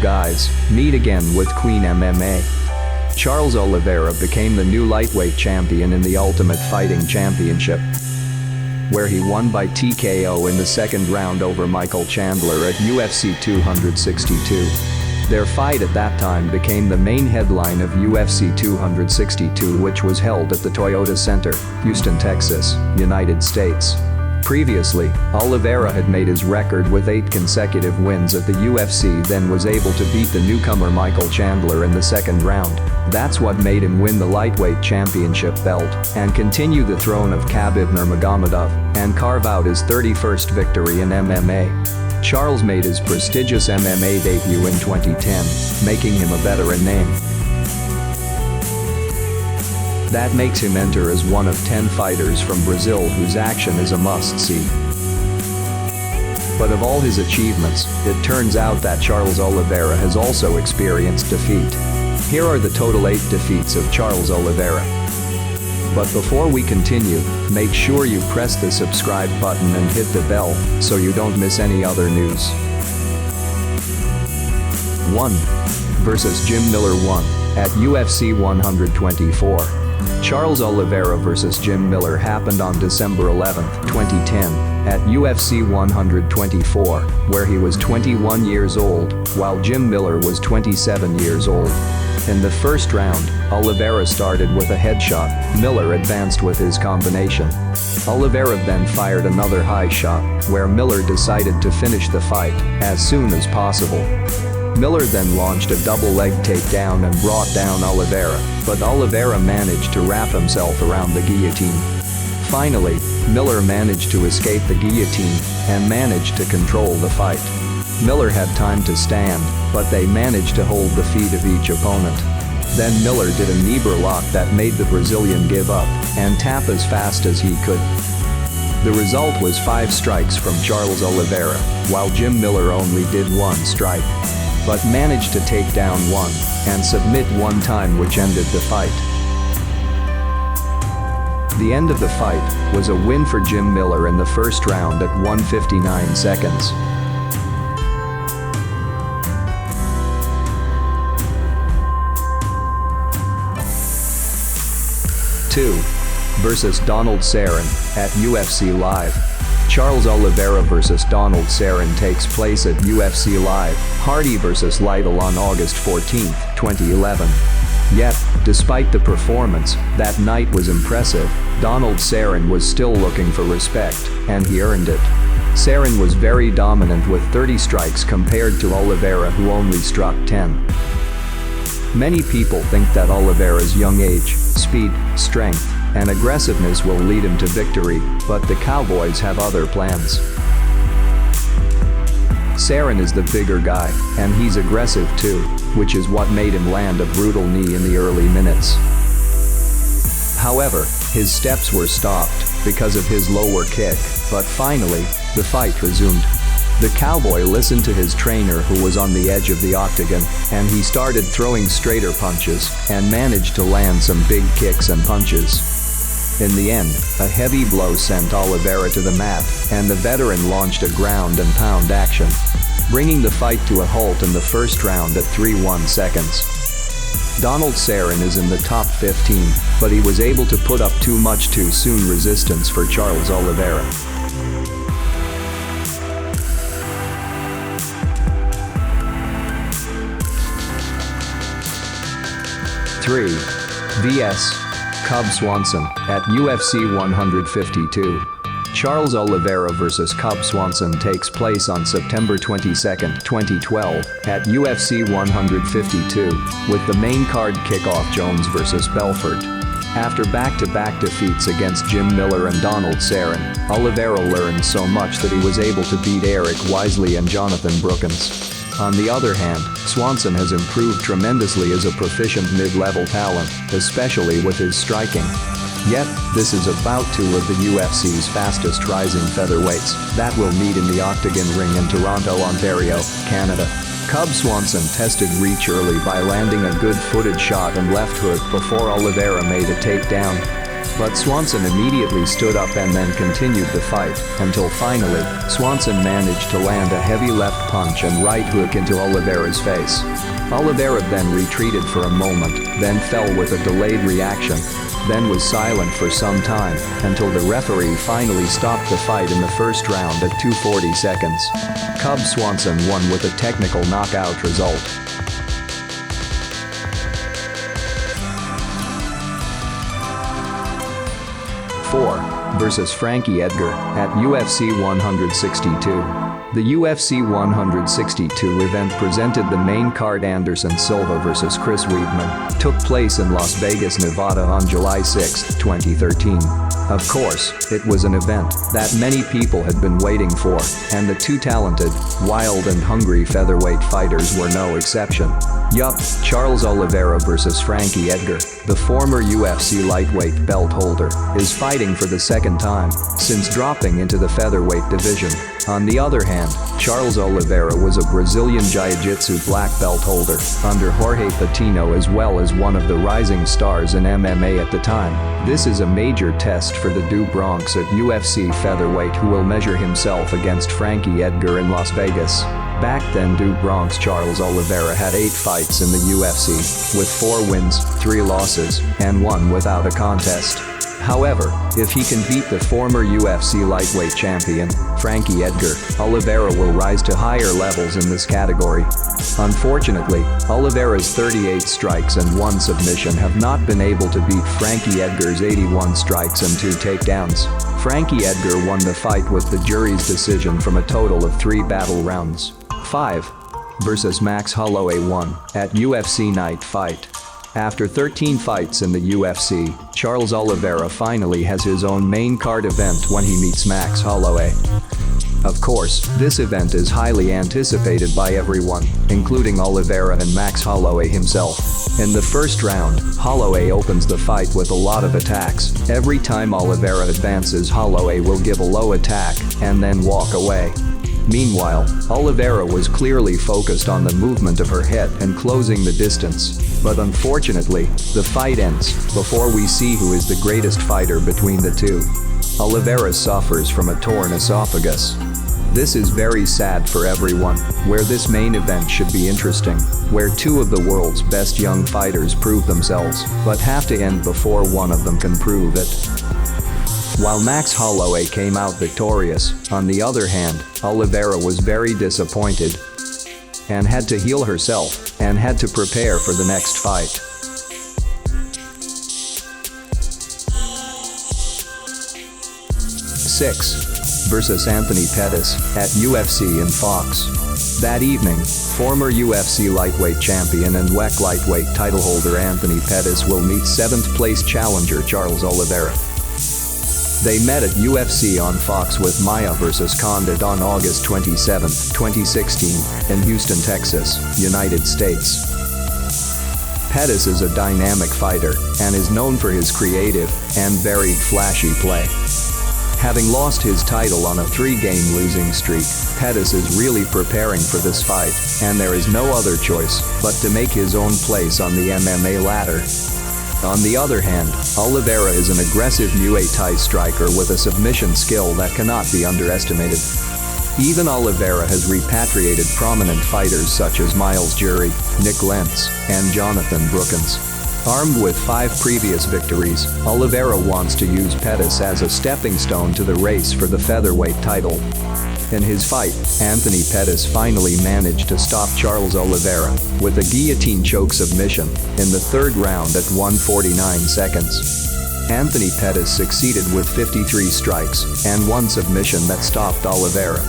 guys meet again with Queen MMA. Charles Oliveira became the new lightweight champion in the Ultimate Fighting Championship, where he won by TKO in the second round over Michael Chandler at UFC 262. Their fight at that time became the main headline of UFC 262, which was held at the Toyota Center, Houston, Texas, United States. Previously, Oliveira had made his record with 8 consecutive wins at the UFC, then was able to beat the newcomer Michael Chandler in the second round. That's what made him win the lightweight championship belt and continue the throne of Khabib Nurmagomedov and carve out his 31st victory in MMA. Charles made his prestigious MMA debut in 2010, making him a veteran name. That makes him enter as one of 10 fighters from Brazil whose action is a must-see. But of all his achievements, it turns out that Charles Oliveira has also experienced defeat. Here are the total 8 defeats of Charles Oliveira. But before we continue, make sure you press the subscribe button and hit the bell so you don't miss any other news. 1. Versus Jim Miller 1 at UFC 124. Charles Oliveira vs. Jim Miller happened on December 11, 2010, at UFC 124, where he was 21 years old, while Jim Miller was 27 years old. In the first round, Oliveira started with a headshot. Miller advanced with his combination. Oliveira then fired another high shot, where Miller decided to finish the fight as soon as possible. Miller then launched a double leg takedown and brought down Oliveira, but Oliveira managed to wrap himself around the guillotine. Finally, Miller managed to escape the guillotine and managed to control the fight. Miller had time to stand, but they managed to hold the feet of each opponent. Then Miller did a knee lock that made the Brazilian give up and tap as fast as he could. The result was 5 strikes from Charles Oliveira, while Jim Miller only did 1 strike, but managed to take down 1 and submit 1 time, which ended the fight. The end of the fight was a win for Jim Miller in the first round at 1:59 seconds. 2. Versus Donald Saran at UFC Live. Charles Oliveira vs. Donald Saran takes place at UFC Live, Hardy vs. Lytle on August 14, 2011. Yet, despite the performance, that night was impressive. Donald Saran was still looking for respect, and he earned it. Saran was very dominant with 30 strikes compared to Oliveira, who only struck 10. Many people think that Oliveira's young age, speed, strength, and aggressiveness will lead him to victory, but the Cowboys have other plans. Saran is the bigger guy, and he's aggressive too, which is what made him land a brutal knee in the early minutes. However, his steps were stopped because of his lower kick, but finally, the fight resumed. The Cowboy listened to his trainer, who was on the edge of the octagon, and he started throwing straighter punches and managed to land some big kicks and punches. In the end, a heavy blow sent Oliveira to the mat, and the veteran launched a ground and pound action, bringing the fight to a halt in the first round at 3:1 seconds. Donald Saran is in the top 15, but he was able to put up too much too soon resistance for Charles Oliveira. 3. vs. Cub Swanson at UFC 152. Charles Oliveira vs. Cub Swanson takes place on September 22, 2012 at UFC 152, with the main card kickoff Jones vs. Belfort. After back-to-back defeats against Jim Miller and Donald Saran, Oliveira learned so much that he was able to beat Eric Wisely and Jonathan Brookins. On the other hand, Swanson has improved tremendously as a proficient mid-level talent, especially with his striking. Yet, this is about 2 of the UFC's fastest rising featherweights that will meet in the Octagon ring in Toronto, Ontario, Canada. Cub Swanson tested reach early by landing a good footed shot and left hook before Oliveira made a takedown. But Swanson immediately stood up and then continued the fight, until finally, Swanson managed to land a heavy left punch and right hook into Oliveira's face. Oliveira then retreated for a moment, then fell with a delayed reaction, then was silent for some time, until the referee finally stopped the fight in the first round at 2:40 seconds. Cub Swanson won with a technical knockout result. 4. Versus Frankie Edgar at UFC 162. The UFC 162 event presented the main card. Anderson Silva vs Chris Weidman took place in Las Vegas, Nevada on July 6, 2013. Of course, it was an event that many people had been waiting for, and the two talented, wild and hungry featherweight fighters were no exception. Yup, Charles Oliveira vs Frankie Edgar, the former UFC lightweight belt holder, is fighting for the second time since dropping into the featherweight division. On the other hand, Charles Oliveira was a Brazilian Jiu-Jitsu black belt holder under Jorge Patino, as well as one of the rising stars in MMA at the time. This is a major test for the Du Bronx at UFC featherweight, who will measure himself against Frankie Edgar in Las Vegas. Back then, Du Bronx Charles Oliveira had 8 fights in the UFC, with 4 wins, 3 losses, and 1 without a contest. However, if he can beat the former UFC lightweight champion, Frankie Edgar, Oliveira will rise to higher levels in this category. Unfortunately, Oliveira's 38 strikes and 1 submission have not been able to beat Frankie Edgar's 81 strikes and 2 takedowns. Frankie Edgar won the fight with the jury's decision from a total of 3 battle rounds. 5. Versus Max Holloway 1 at UFC Night Fight. After 13 fights in the UFC, Charles Oliveira finally has his own main card event when he meets Max Holloway. Of course, this event is highly anticipated by everyone, including Oliveira and Max Holloway himself. In the first round, Holloway opens the fight with a lot of attacks. Every time Oliveira advances, Holloway will give a low attack and then walk away. Meanwhile, Oliveira was clearly focused on the movement of her head and closing the distance. But unfortunately, the fight ends before we see who is the greatest fighter between the two. Oliveira suffers from a torn esophagus. This is very sad for everyone, where this main event should be interesting, where 2 of the world's best young fighters prove themselves, but have to end before one of them can prove it. While Max Holloway came out victorious, on the other hand, Oliveira was very disappointed and had to heal herself and had to prepare for the next fight. 6. Versus Anthony Pettis at UFC in Fox. That evening, former UFC lightweight champion and WEC lightweight title holder Anthony Pettis will meet 7th place challenger Charles Oliveira. They met at UFC on Fox with Maya vs. Condit on August 27, 2016, in Houston, Texas, United States. Pettis is a dynamic fighter and is known for his creative and very flashy play. Having lost his title on a 3-game losing streak, Pettis is really preparing for this fight, and there is no other choice but to make his own place on the MMA ladder. On the other hand, Oliveira is an aggressive Muay Thai striker with a submission skill that cannot be underestimated. Even Oliveira has repatriated prominent fighters such as Miles Jury, Nick Lentz, and Jonathan Brookins. Armed with 5 previous victories, Oliveira wants to use Pettis as a stepping stone to the race for the featherweight title. In his fight, Anthony Pettis finally managed to stop Charles Oliveira with a guillotine choke submission in the 3rd round at 1:49 seconds. Anthony Pettis succeeded with 53 strikes and 1 submission that stopped Oliveira.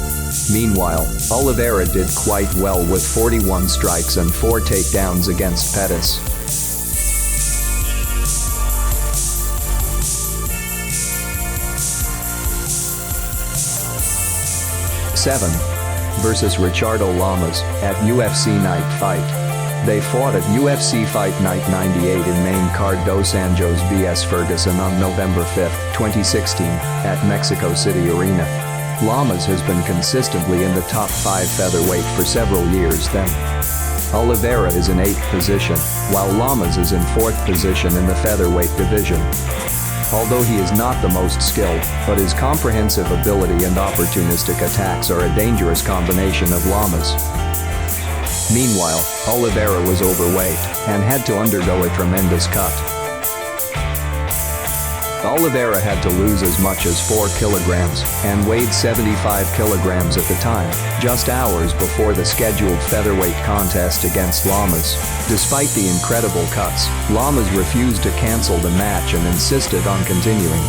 Meanwhile, Oliveira did quite well with 41 strikes and 4 takedowns against Pettis. 7. Versus Richardo Llamas at UFC Night Fight. They fought at UFC Fight Night 98 in main card Dos Anjos vs Ferguson on November 5, 2016, at Mexico City Arena. Llamas has been consistently in the top 5 featherweight for several years then. Oliveira is in 8th position, while Llamas is in 4th position in the featherweight division. although he is not the most skilled, but his comprehensive ability and opportunistic attacks are a dangerous combination of Llamas. Meanwhile, Oliveira was overweight and had to undergo a tremendous cut. Oliveira had to lose as much as 4 kilograms and weighed 75 kilograms at the time, just hours before the scheduled featherweight contest against Llamas. Despite the incredible cuts, Llamas refused to cancel the match and insisted on continuing.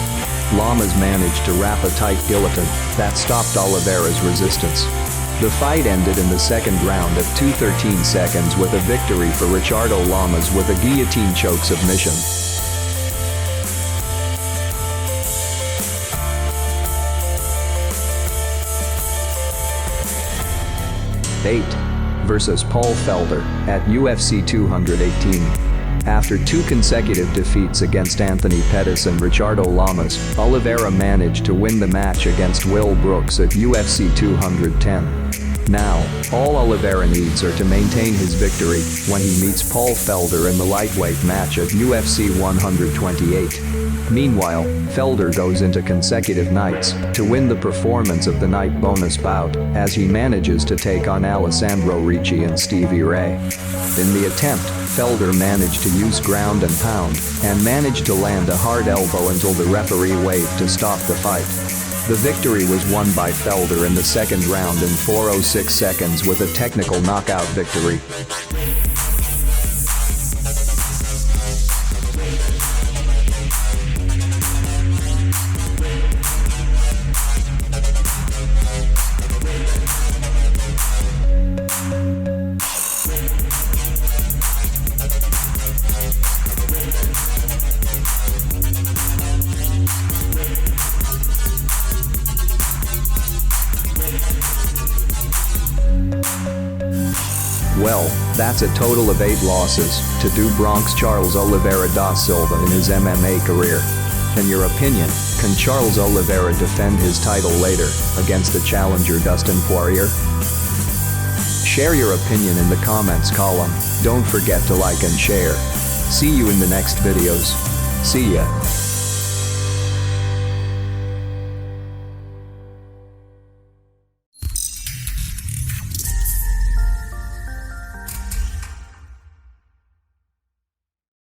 Llamas managed to wrap a tight guillotine that stopped Oliveira's resistance. The fight ended in the second round at 2:13 seconds with a victory for Richardo Llamas with a guillotine choke submission. 8 versus Paul Felder at UFC 218. After 2 consecutive defeats against Anthony Pettis and Richardo Llamas, Oliveira managed to win the match against Will Brooks at UFC 210. Now, all Oliveira needs are to maintain his victory when he meets Paul Felder in the lightweight match at UFC 128. Meanwhile, Felder goes into consecutive nights to win the performance of the night bonus bout as he manages to take on Alessandro Ricci and Stevie Ray. In the attempt, Felder managed to use ground and pound and managed to land a hard elbow until the referee waved to stop the fight. The victory was won by Felder in the second round in 4:06 seconds with a technical knockout victory. Well, that's a total of 8 losses to do Bronx Charles Oliveira da Silva in his MMA career. In your opinion, can Charles Oliveira defend his title later against the challenger Dustin Poirier? Share your opinion in the comments column. Don't forget to like and share. See you in the next videos. See ya.